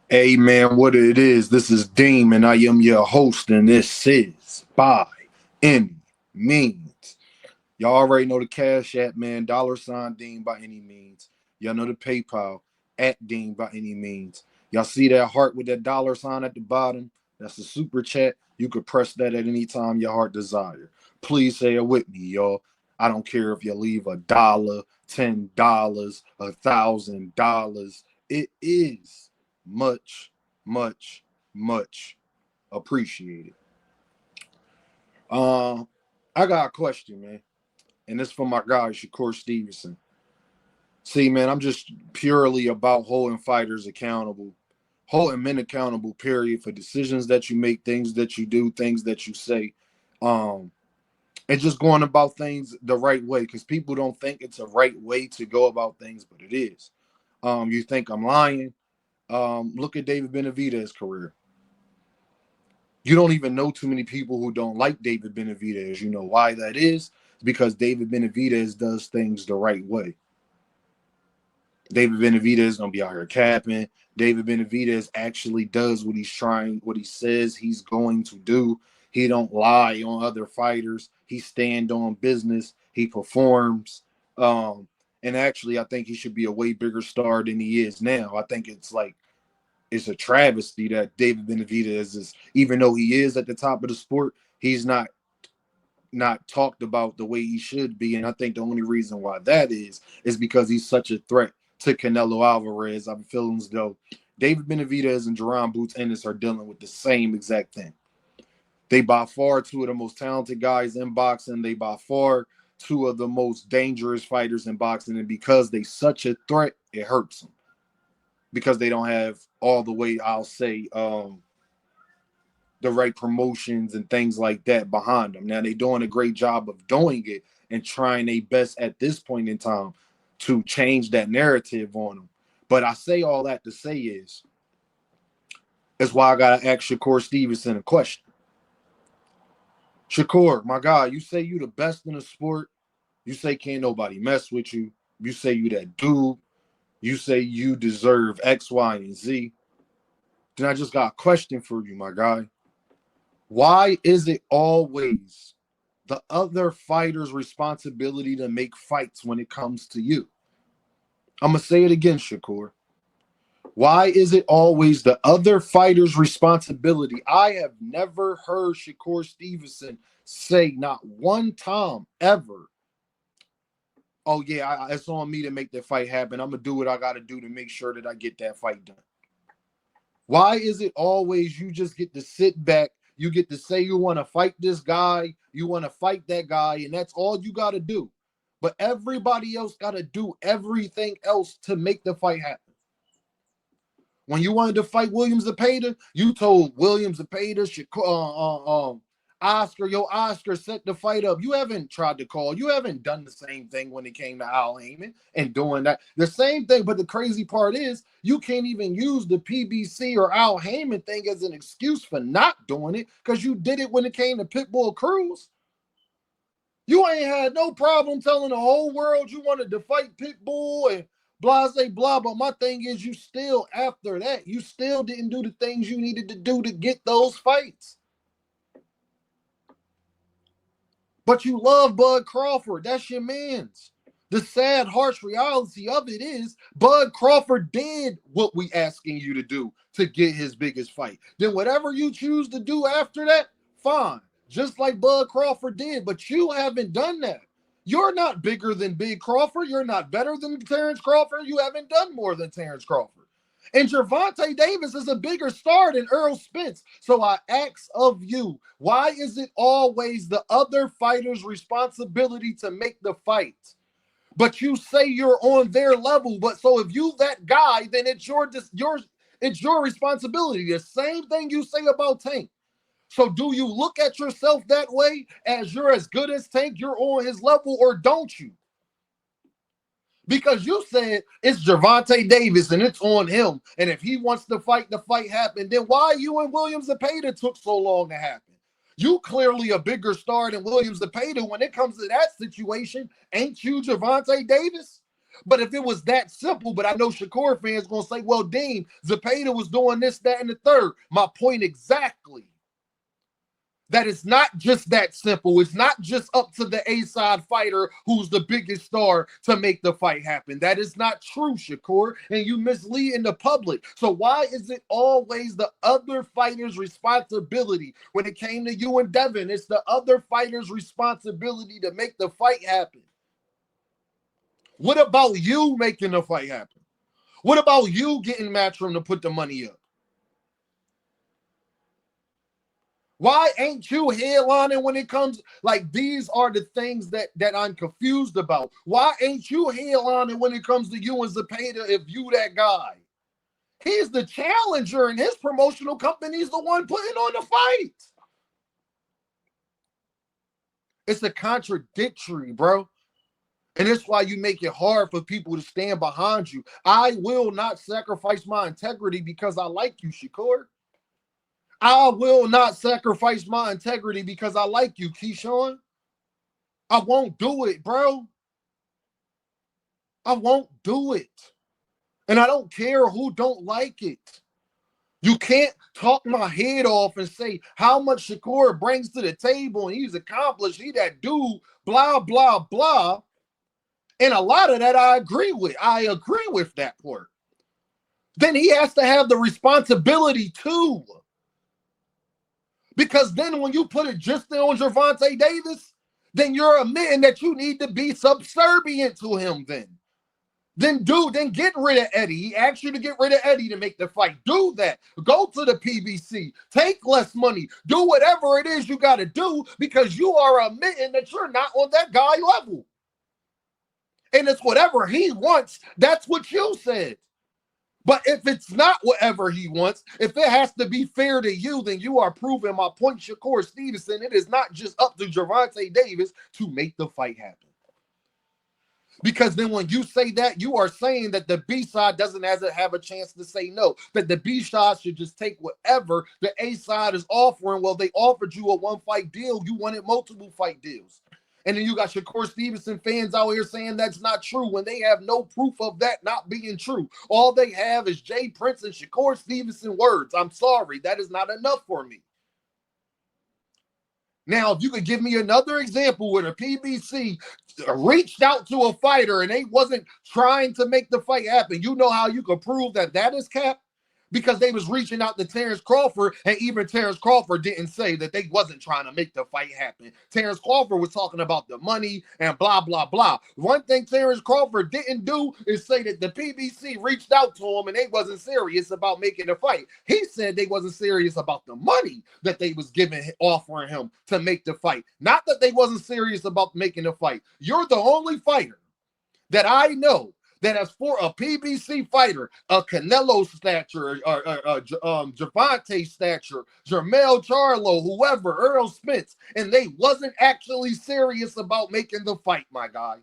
Hey man, what it is? This is Deem, and I am your host, and this is By Any Means. Y'all already know the Cash App, man. $ Deem by any means. Y'all know the PayPal at Deem by any means. Y'all see that heart with that $ at the bottom? That's the super chat. You could press that at any time your heart desire. Please say it with me, y'all. I don't care if you leave $1, $10, $1,000. It is much, much, much appreciated. Um, I got a question, man, and this for my guy Shakur Stevenson. See, man, I'm just purely about holding fighters accountable, holding men accountable. Period, for decisions that you make, things that you do, things that you say, um, and just going about things the right way. Because people don't think it's a right way to go about things, but it is. You think I'm lying? Look at David Benavidez's career. You don't even know too many people who don't like David Benavidez. You know why that is? It's because David Benavidez does things the right way. David Benavidez is gonna be out here capping. David Benavidez actually does what he's trying, what he says he's going to do. He don't lie on other fighters. He stand on business. He performs. And actually, I think he should be a way bigger star than he is now. I think it's a travesty that David Benavidez is, even though he is at the top of the sport, he's not talked about the way he should be. And I think the only reason why that is because he's such a threat to Canelo Alvarez. I'm feeling as though David Benavidez and Jerron Boots Ennis are dealing with the same exact thing. They by far two of the most talented guys in boxing. They by far two of the most dangerous fighters in boxing. And because they such a threat, it hurts them. Because they don't have all the way, I'll say, the right promotions and things like that behind them. Now they're doing a great job of doing it and trying their best at this point in time to change that narrative on them. But I say all that to say is why I gotta ask Shakur Stevenson a question. Shakur, my guy, you say you the best in the sport. You say can't nobody mess with you. You say you that dude. You say you deserve X, Y, and Z. Then I just got a question for you, my guy. Why is it always the other fighter's responsibility to make fights when it comes to you? I'm going to say it again, Shakur. Why is it always the other fighter's responsibility? I have never heard Shakur Stevenson say not one time ever, oh, yeah, it's on me to make that fight happen. I'm going to do what I got to do to make sure that I get that fight done. Why is it always you just get to sit back? You get to say you want to fight this guy, you want to fight that guy, and that's all you got to do. But everybody else got to do everything else to make the fight happen. When you wanted to fight Williams Zepeda, you told Williams Zepeda, Oscar, yo, Oscar, set the fight up. You haven't tried to call. You haven't done the same thing when it came to Al Heyman and doing that. The same thing, but the crazy part is you can't even use the PBC or Al Heyman thing as an excuse for not doing it because you did it when it came to Pitbull Cruz. You ain't had no problem telling the whole world you wanted to fight Pitbull and blah, say blah. But my thing is, you still, after that, you still didn't do the things you needed to do to get those fights. But you love Bud Crawford. That's your man's. The sad, harsh reality of it is Bud Crawford did what we asking you to do to get his biggest fight. Then whatever you choose to do after that, fine. Just like Bud Crawford did, but you haven't done that. You're not bigger than Big Crawford. You're not better than Terrence Crawford. You haven't done more than Terrence Crawford. And gervontadavis is a bigger star than Earl Spence. So I ask of you, why is it always the other fighter's responsibility to make the fight? But you say you're on their level. But so if you that guy, then it's your responsibility. The same thing you say about Tank. So do you look at yourself that way as you're as good as Tank, you're on his level, or don't you? Because you said it's gervontadavis and it's on him. And if he wants to fight, the fight happen. Then why you and Williams Zepeda took so long to happen? You clearly a bigger star than Williams Zepeda when it comes to that situation. Ain't you Gervonta Davis? But if it was that simple, but I know Shakur fans going to say, well, Dean, Zepeda was doing this, that, and the third. My point exactly. That it's not just that simple. It's not just up to the A-side fighter who's the biggest star to make the fight happen. That is not true, Shakur, and you misleading the public. So why is it always the other fighter's responsibility? When it came to you and Devin, it's the other fighter's responsibility to make the fight happen. What about you making the fight happen? What about you getting Matchroom to put the money up? Why ain't you headlining when it comes? Like, these are the things that I'm confused about. Why ain't you headlining when it comes to you and Zepeda if you that guy? He's the challenger and his promotional company's the one putting on the fight. It's a contradictory, bro. And that's why you make it hard for people to stand behind you. I will not sacrifice my integrity because I like you, Shakur. I will not sacrifice my integrity because I like you, Keyshawn. I won't do it, bro. I won't do it. And I don't care who don't like it. You can't talk my head off and say how much Shakur brings to the table and he's accomplished, he that dude, blah, blah, blah. And a lot of that I agree with. I agree with that part. Then he has to have the responsibility too. Because then when you put it just on gervontadavis, then you're admitting that you need to be subservient to him then. Then get rid of Eddie. He asked you to get rid of Eddie to make the fight. Do that. Go to the PBC. Take less money. Do whatever it is you got to do because you are admitting that you're not on that guy level. And it's whatever he wants. That's what you said. But if it's not whatever he wants, if it has to be fair to you, then you are proving my point, Shakur Stevenson. It is not just up to Gervonta to make the fight happen. Because then when you say that, you are saying that the B side doesn't have a chance to say no. That the B side should just take whatever the A side is offering. Well, they offered you a one-fight deal. You wanted multiple fight deals. And then you got Shakur Stevenson fans out here saying that's not true when they have no proof of that not being true. All they have is Jay Prince and Shakur Stevenson words. I'm sorry, that is not enough for me. Now, if you could give me another example where the PBC reached out to a fighter and they wasn't trying to make the fight happen, you know how you could prove that that is cap? Because they was reaching out to Terrence Crawford, and even Terrence Crawford didn't say that they wasn't trying to make the fight happen. Terrence Crawford was talking about the money and blah, blah, blah. One thing Terrence Crawford didn't do is say that the PBC reached out to him and they wasn't serious about making the fight. He said they wasn't serious about the money that they was offering him to make the fight. Not that they wasn't serious about making the fight. You're the only fighter that I know that as for a PBC fighter, a Canelo stature, Gervonta stature, Jermell Charlo, whoever, Earl Spence, and they wasn't actually serious about making the fight, my guy.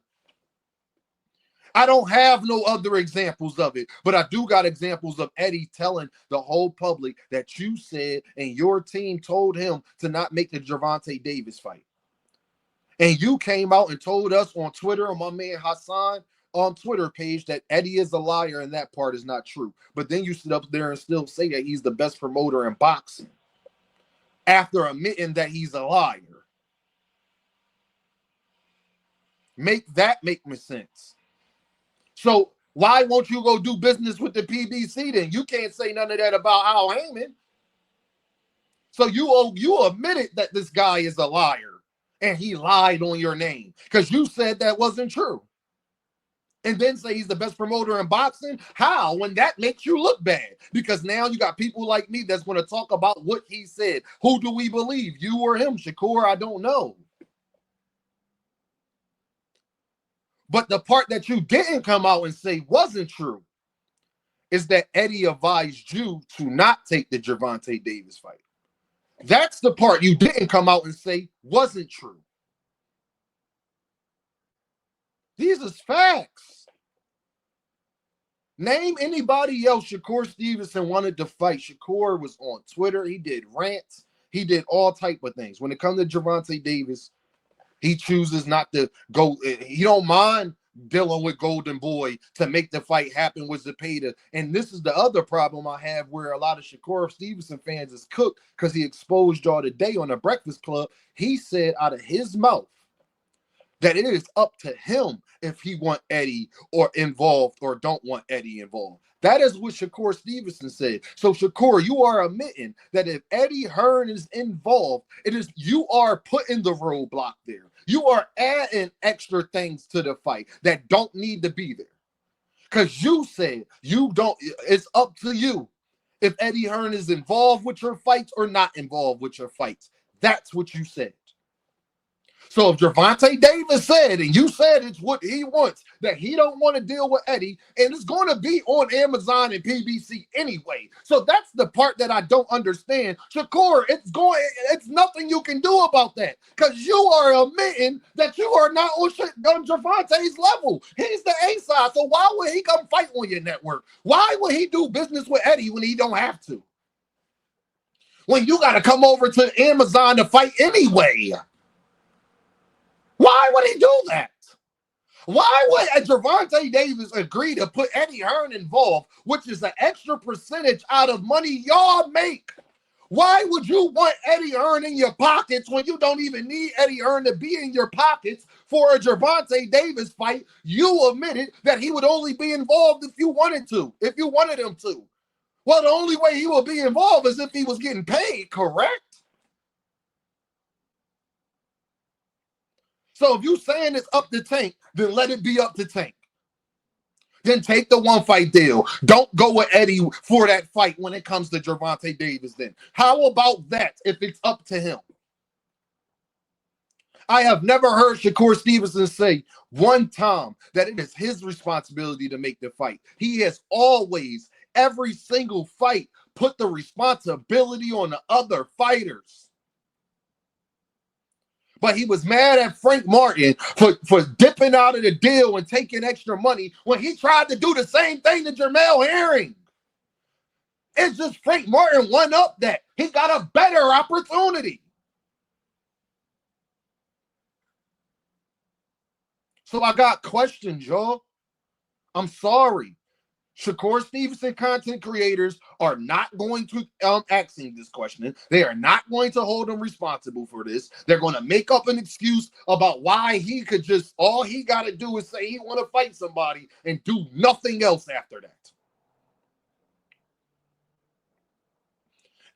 I don't have no other examples of it, but I do got examples of Eddie telling the whole public that you said and your team told him to not make the Gervonta fight. And you came out and told us on Twitter, on my man Hassan, on Twitter page that Eddie is a liar and that part is not true. But then you sit up there and still say that he's the best promoter in boxing after admitting that he's a liar. Make sense. So why won't you go do business with the PBC then? You can't say none of that about Al Heyman. So you admitted that this guy is a liar and he lied on your name because you said that wasn't true. And then say he's the best promoter in boxing? How? When that makes you look bad. Because now you got people like me that's going to talk about what he said. Who do we believe? You or him, Shakur? I don't know. But the part that you didn't come out and say wasn't true is that Eddie advised you to not take the Gervonta fight. That's the part you didn't come out and say wasn't true. These are facts. Name anybody else Shakur Stevenson wanted to fight. Shakur was on Twitter. He did rants. He did all type of things. When it comes to Gervonta Davis, he chooses not to go. He don't mind dealing with Golden Boy to make the fight happen with Zepeda. And this is the other problem I have, where a lot of Shakur Stevenson fans is cooked because he exposed y'all today on the Breakfast Club. He said out of his mouth that it is up to him if he want Eddie or involved or don't want Eddie involved. That is what Shakur Stevenson said. So Shakur, you are admitting that if Eddie Hearn is involved, it is you are putting the roadblock there. You are adding extra things to the fight that don't need to be there. Because you said you don't, it's up to you if Eddie Hearn is involved with your fights or not involved with your fights. That's what you said. So if Gervontadavis said, and you said it's what he wants, that he don't want to deal with Eddie, and it's going to be on Amazon and PBC anyway. So that's the part that I don't understand. Shakur, it's nothing you can do about that, because you are admitting that you are not on Gervonta's level. He's the A side, so why would he come fight on your network? Why would he do business with Eddie when he don't have to? When you got to come over to Amazon to fight anyway. Why would he do that? Why would Gervontadavis agree to put Eddie Hearn involved, which is an extra percentage out of money y'all make? Why would you want Eddie Hearn in your pockets when you don't even need Eddie Hearn to be in your pockets for a Gervontadavis fight? You admitted that he would only be involved if you wanted him to. Well, the only way he will be involved is if he was getting paid, correct? So if you're saying it's up to Tank, then let it be up to Tank. Then take the one fight deal. Don't go with Eddie for that fight when it comes to Gervontadavis then. How about that if it's up to him? I have never heard Shakur Stevenson say one time that it is his responsibility to make the fight. He has always, every single fight, put the responsibility on the other fighters. But he was mad at Frank Martin for dipping out of the deal and taking extra money when he tried to do the same thing to Jermell Herring. It's just Frank Martin won up that. He got a better opportunity. So I got questions, y'all. I'm sorry. Shakur Stevenson content creators are not going to asking this question. They are not going to hold him responsible for this. They're going to make up an excuse about why he could just, all he got to do is say he want to fight somebody and do nothing else after that.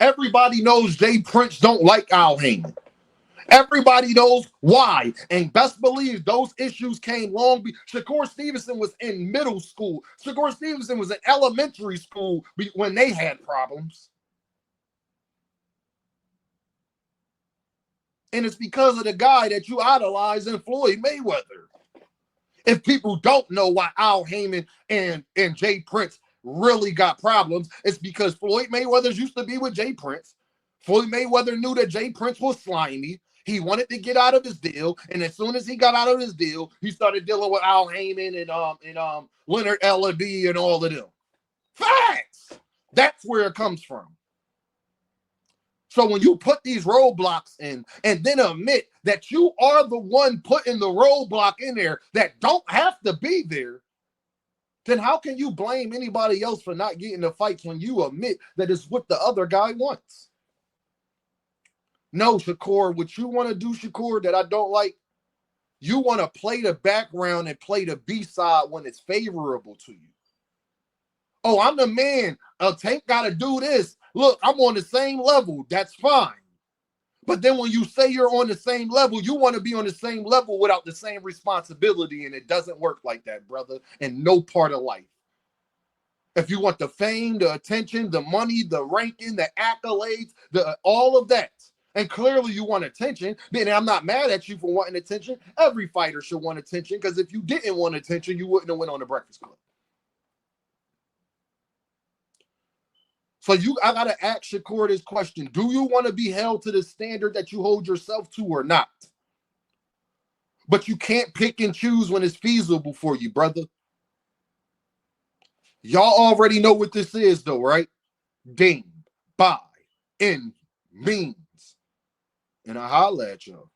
Everybody knows Jay Prince don't like Al Heyman. Everybody knows why. And best believe those issues came long before. Shakur Stevenson was in middle school. Shakur Stevenson was in elementary school when they had problems. And it's because of the guy that you idolize in Floyd Mayweather. If people don't know why Al Heyman and Jay Prince really got problems, it's because Floyd Mayweather used to be with Jay Prince. Floyd Mayweather knew that Jay Prince was slimy. He wanted to get out of his deal, and as soon as he got out of his deal, he started dealing with Al Heyman and Leonard Ellaby and all of them. Facts. That's where it comes from. So when you put these roadblocks in and then admit that you are the one putting the roadblock in there that don't have to be there, then how can you blame anybody else for not getting the fights when you admit that it's what the other guy wants? No, Shakur, what you want to do, Shakur, that I don't like, you want to play the background and play the B-side when it's favorable to you. Oh, I'm the man. Tank got to do this. Look, I'm on the same level. That's fine. But then when you say you're on the same level, you want to be on the same level without the same responsibility, and it doesn't work like that, brother, in no part of life. If you want the fame, the attention, the money, the ranking, the accolades, all of that, and clearly you want attention, then I'm not mad at you for wanting attention. Every fighter should want attention, because if you didn't want attention, you wouldn't have went on the Breakfast Club. So I got to ask Shakur this question. Do you want to be held to the standard that you hold yourself to or not? But you can't pick and choose when it's feasible for you, brother. Y'all already know what this is, though, right? Ding, buy, in, means. And I holla at y'all.